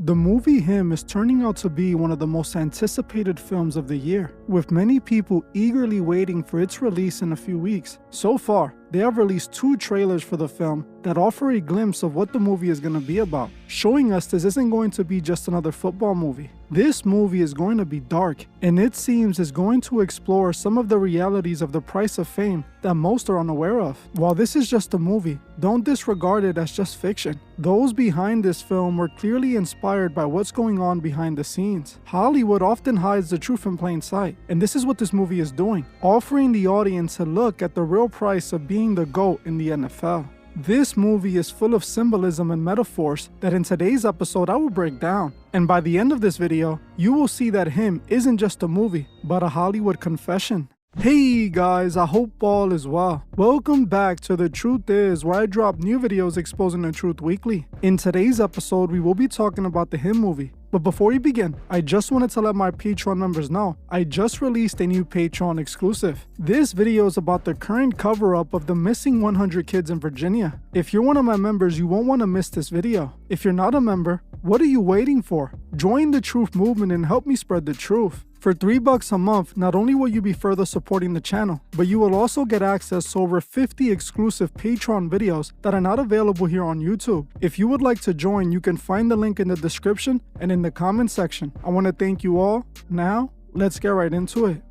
The movie Him is turning out to be one of the most anticipated films of the year, with many people eagerly waiting for its release in a few weeks. So far, they have released 2 trailers for the film that offer a glimpse of what the movie is going to be about, showing us this isn't going to be just another football movie. This movie is going to be dark, and it seems is going to explore some of the realities of the price of fame that most are unaware of. While this is just a movie, don't disregard it as just fiction. Those behind this film were clearly inspired by what's going on behind the scenes. Hollywood often hides the truth in plain sight, and this is what this movie is doing, offering the audience a look at the real price of being the GOAT in the NFL. This movie is full of symbolism and metaphors that in today's episode I will break down. And by the end of this video, you will see that Him isn't just a movie, but a Hollywood confession. Hey guys, I hope all is well. Welcome back to The Truth Is, where I drop new videos exposing the truth weekly. In today's episode, we will be talking about the Him movie. But before we begin, I just wanted to let my Patreon members know I just released a new Patreon exclusive. This video is about the current cover-up of the missing 100 kids in Virginia. If you're one of my members, you won't want to miss this video. If you're not a member, what are you waiting for? Join the truth movement and help me spread the truth. For $3 a month, not only will you be further supporting the channel, but you will also get access to over 50 exclusive Patreon videos that are not available here on YouTube. If you would like to join, you can find the link in the description and in the comment section. I want to thank you all. Now, let's get right into it.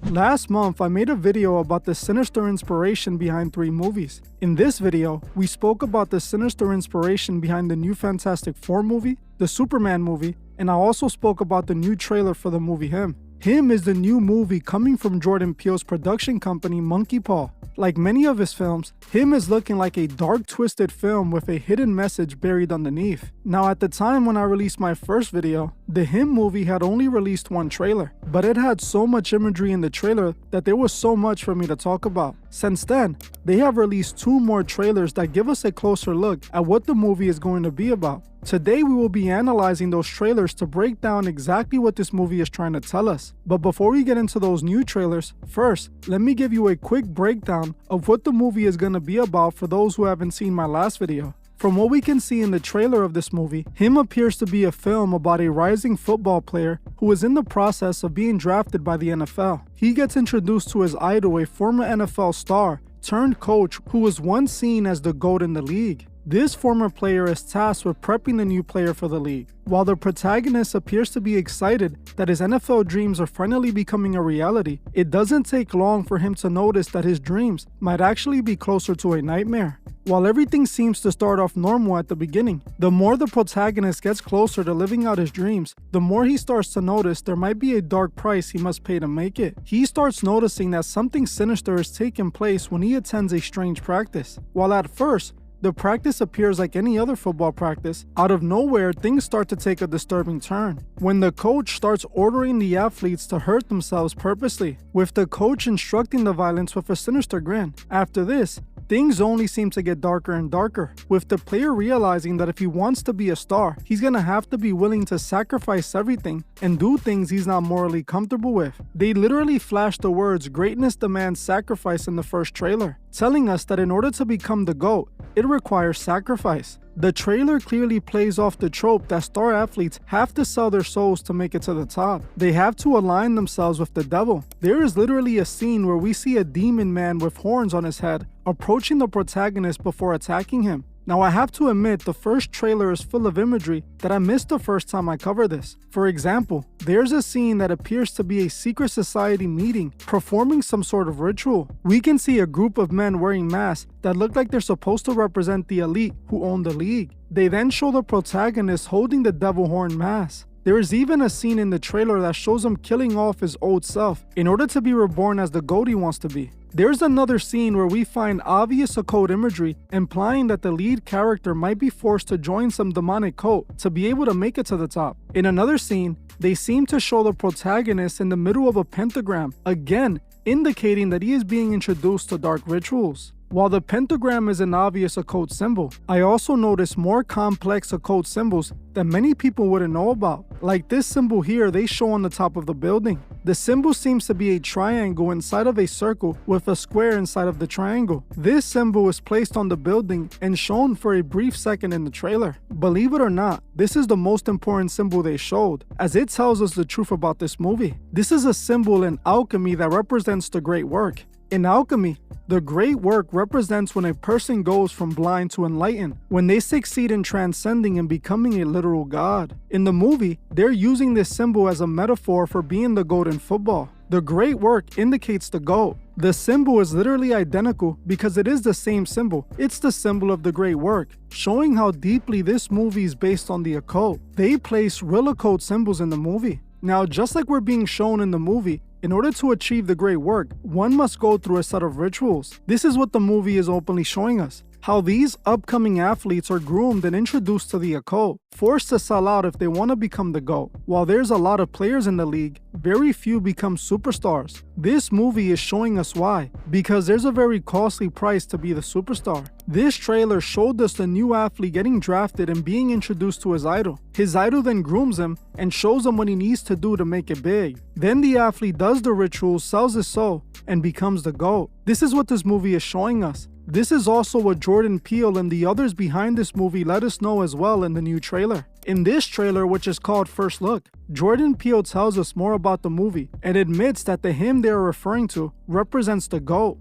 Last month, I made a video about the sinister inspiration behind 3 movies. In this video, we spoke about the sinister inspiration behind the new Fantastic Four movie, the Superman movie, and I also spoke about the new trailer for the movie Him. Him is the new movie coming from Jordan Peele's production company Monkey Paw. Like many of his films, Him is looking like a dark, twisted film with a hidden message buried underneath. Now, at the time when I released my first video, the Him movie had only released 1 trailer, but it had so much imagery in the trailer that there was so much for me to talk about. Since then, they have released 2 more trailers that give us a closer look at what the movie is going to be about. Today we will be analyzing those trailers to break down exactly what this movie is trying to tell us. But before we get into those new trailers, first, let me give you a quick breakdown of what the movie is going to be about for those who haven't seen my last video. From what we can see in the trailer of this movie, Him appears to be a film about a rising football player who is in the process of being drafted by the NFL. He gets introduced to his idol, a former NFL star turned coach who was once seen as the GOAT in the league. This former player is tasked with prepping the new player for the league. While the protagonist appears to be excited that his NFL dreams are finally becoming a reality, it doesn't take long for him to notice that his dreams might actually be closer to a nightmare. While everything seems to start off normal at the beginning, the more the protagonist gets closer to living out his dreams, the more he starts to notice there might be a dark price he must pay to make it. He starts noticing that something sinister is taking place when he attends a strange practice. While at first, the practice appears like any other football practice, out of nowhere things start to take a disturbing turn when the coach starts ordering the athletes to hurt themselves purposely, with the coach instructing the violence with a sinister grin. After this, things only seem to get darker and darker, with the player realizing that if he wants to be a star, he's gonna have to be willing to sacrifice everything and do things he's not morally comfortable with. They literally flash the words "greatness demands sacrifice" in the first trailer, telling us that in order to become the GOAT, it requires sacrifice. The trailer clearly plays off the trope that star athletes have to sell their souls to make it to the top. They have to align themselves with the devil. There is literally a scene where we see a demon man with horns on his head approaching the protagonist before attacking him. Now, I have to admit, the first trailer is full of imagery that I missed the first time I covered this. For example, there's a scene that appears to be a secret society meeting, performing some sort of ritual. We can see a group of men wearing masks that look like they're supposed to represent the elite who own the league. They then show the protagonist holding the devil horn mask. There is even a scene in the trailer that shows him killing off his old self in order to be reborn as the GOAT he wants to be. There's another scene where we find obvious occult imagery implying that the lead character might be forced to join some demonic cult to be able to make it to the top. In another scene, they seem to show the protagonist in the middle of a pentagram, again indicating that he is being introduced to dark rituals. While the pentagram is an obvious occult symbol, I also noticed more complex occult symbols that many people wouldn't know about. Like this symbol here they show on the top of the building. The symbol seems to be a triangle inside of a circle with a square inside of the triangle. This symbol is placed on the building and shown for a brief second in the trailer. Believe it or not, this is the most important symbol they showed, as it tells us the truth about this movie. This is a symbol in alchemy that represents the great work. In alchemy, the great work represents when a person goes from blind to enlightened, when they succeed in transcending and becoming a literal god. In the movie, they're using this symbol as a metaphor for being the GOAT in football. The great work indicates the GOAT. The symbol is literally identical because it is the same symbol. It's the symbol of the great work, showing how deeply this movie is based on the occult. They place real occult symbols in the movie. Now, just like we're being shown in the movie, in order to achieve the great work, one must go through a set of rituals. This is what the movie is openly showing us. How these upcoming athletes are groomed and introduced to the occult, forced to sell out if they want to become the GOAT. While there's a lot of players in the league, very few become superstars. This movie is showing us why, because there's a very costly price to be the superstar. This trailer showed us the new athlete getting drafted and being introduced to his idol. His idol then grooms him and shows him what he needs to do to make it big. Then the athlete does the rituals, sells his soul, and becomes the GOAT. This is what this movie is showing us. This is also what Jordan Peele and the others behind this movie let us know as well in the new trailer. In this trailer, which is called First Look, Jordan Peele tells us more about the movie and admits that the him they are referring to represents the GOAT.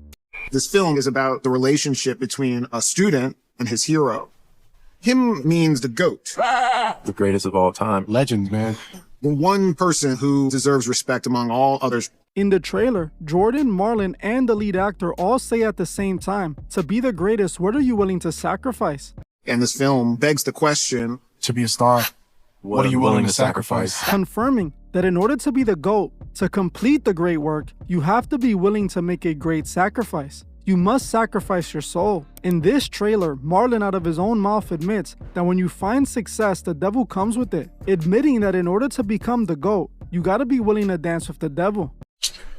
This film is about the relationship between a student and his hero. Him means the GOAT. The greatest of all time. Legend, man. The one person who deserves respect among all others. In the trailer, Jordan, Marlon, and the lead actor all say at the same time, to be the greatest, what are you willing to sacrifice? And this film begs the question, to be a star, what are you willing to sacrifice? Confirming that in order to be the GOAT, to complete the great work, you have to be willing to make a great sacrifice. You must sacrifice your soul. In this trailer, Marlon out of his own mouth admits that when you find success, the devil comes with it, admitting that in order to become the GOAT, you gotta be willing to dance with the devil.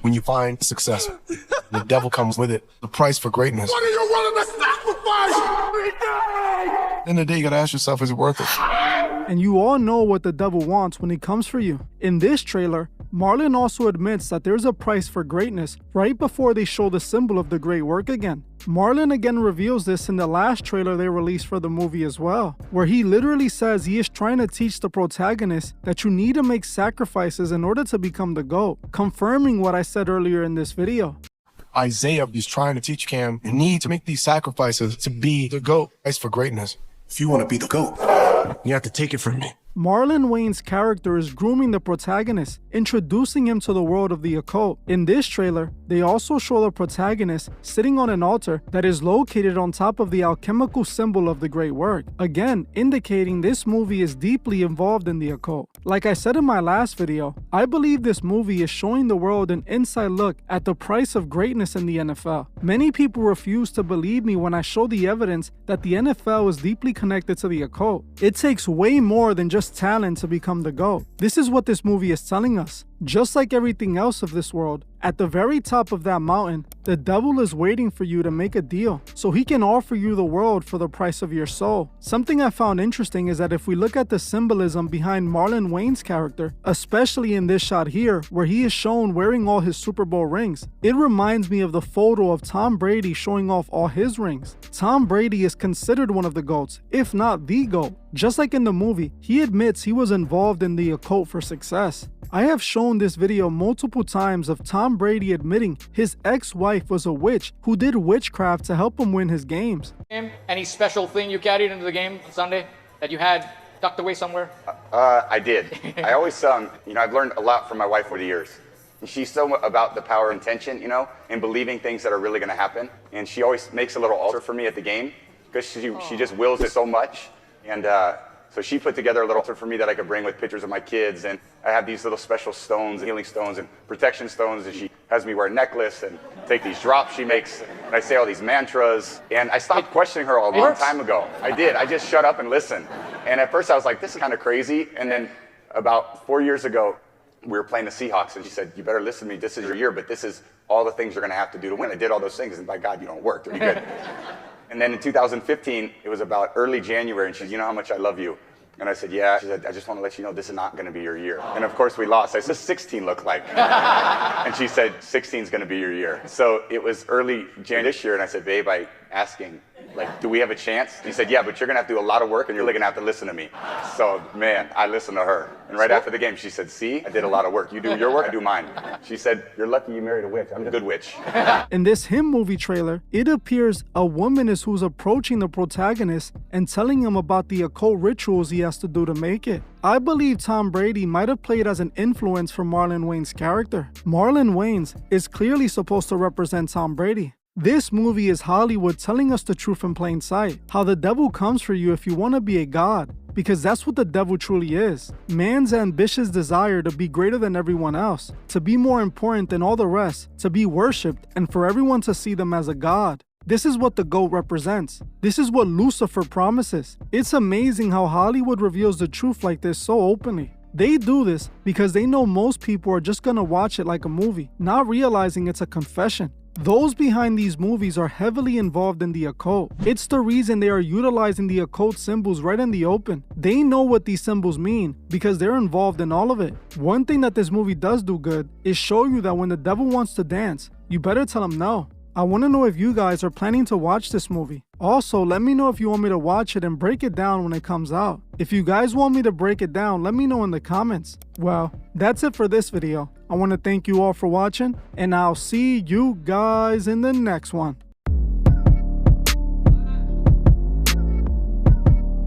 When you find success, the devil comes with it. The price for greatness. What are you willing to sacrifice? At the end of the day, you gotta ask yourself, is it worth it? And you all know what the devil wants when he comes for you. In this trailer, Marlon also admits that there's a price for greatness right before they show the symbol of the great work again. Marlon again reveals this in the last trailer they released for the movie as well, where he literally says he is trying to teach the protagonist that you need to make sacrifices in order to become the GOAT, confirming what I said earlier in this video. Isaiah is trying to teach Cam, you need to make these sacrifices to be the GOAT. Price for greatness. If you want to be the GOAT, you have to take it from me. Marlon Wayne's character is grooming the protagonist, introducing him to the world of the occult. In this trailer, they also show the protagonist sitting on an altar that is located on top of the alchemical symbol of the great work, again indicating this movie is deeply involved in the occult. Like I said in my last video, I believe this movie is showing the world an inside look at the price of greatness in the NFL. Many people refuse to believe me when I show the evidence that the NFL is deeply connected to the occult. It takes way more than just talent to become the GOAT. This is what this movie is telling us. Just like everything else of this world, at the very top of that mountain, the devil is waiting for you to make a deal so he can offer you the world for the price of your soul. Something I found interesting is that if we look at the symbolism behind Marlon Wayne's character, especially in this shot here where he is shown wearing all his Super Bowl rings, it reminds me of the photo of Tom Brady showing off all his rings. Tom Brady is considered one of the GOATs, if not the GOAT. Just like in the movie, he admits he was involved in the occult for success. I have shown this video multiple times of Tom Brady admitting his ex-wife was a witch who did witchcraft to help him win his games. Any special thing you carried into the game on Sunday that you had tucked away somewhere? I did. I always, I've learned a lot from my wife over the years. She's so about the power of intention, and believing things that are really going to happen. And she always makes a little altar for me at the game because she just wills it so much. And so she put together a little altar for me that I could bring with pictures of my kids. And I have these little special stones, healing stones and protection stones. And she has me wear a necklace and take these drops she makes. And I say all these mantras. And I stopped questioning her a long time ago. I did. I just shut up and listened. And at first I was like, this is kind of crazy. And then about 4 years ago, we were playing the Seahawks, and she said, you better listen to me, this is your year, but this is all the things you're gonna have to do to win. I did all those things, and by God, you don't work, they're good. And then in 2015, it was about early January, and she said, you know how much I love you? And I said, yeah. She said, I just want to let you know this is not going to be your year. And of course we lost. I said, 16 look like? And she said, 16 is going to be your year. So it was early January this year, and I said, babe, I asking, like, do we have a chance? He said, yeah, but you're going to have to do a lot of work, and you're going to have to listen to me. So, man, I listened to her. And right after the game, she said, see, I did a lot of work. You do your work, I do mine. She said, you're lucky you married a witch. I'm a good witch. In this Him movie trailer, it appears a woman is who's approaching the protagonist and telling him about the occult rituals he has to do to make it. I believe Tom Brady might have played as an influence for Marlon Wayans' character. Marlon Wayans is clearly supposed to represent Tom Brady. This movie is Hollywood telling us the truth in plain sight, how the devil comes for you if you want to be a god, because that's what the devil truly is. Man's ambitious desire to be greater than everyone else, to be more important than all the rest, to be worshipped, and for everyone to see them as a god. This is what the GOAT represents. This is what Lucifer promises. It's amazing how Hollywood reveals the truth like this so openly. They do this because they know most people are just gonna watch it like a movie, not realizing it's a confession. Those behind these movies are heavily involved in the occult. It's the reason they are utilizing the occult symbols right in the open. They know what these symbols mean because they're involved in all of it. One thing that this movie does do good is show you that when the devil wants to dance, you better tell him no. I want to know if you guys are planning to watch this movie. Also, let me know if you want me to watch it and break it down when it comes out. If you guys want me to break it down, let me know in the comments. Well, that's it for this video. I want to thank you all for watching, and I'll see you guys in the next one.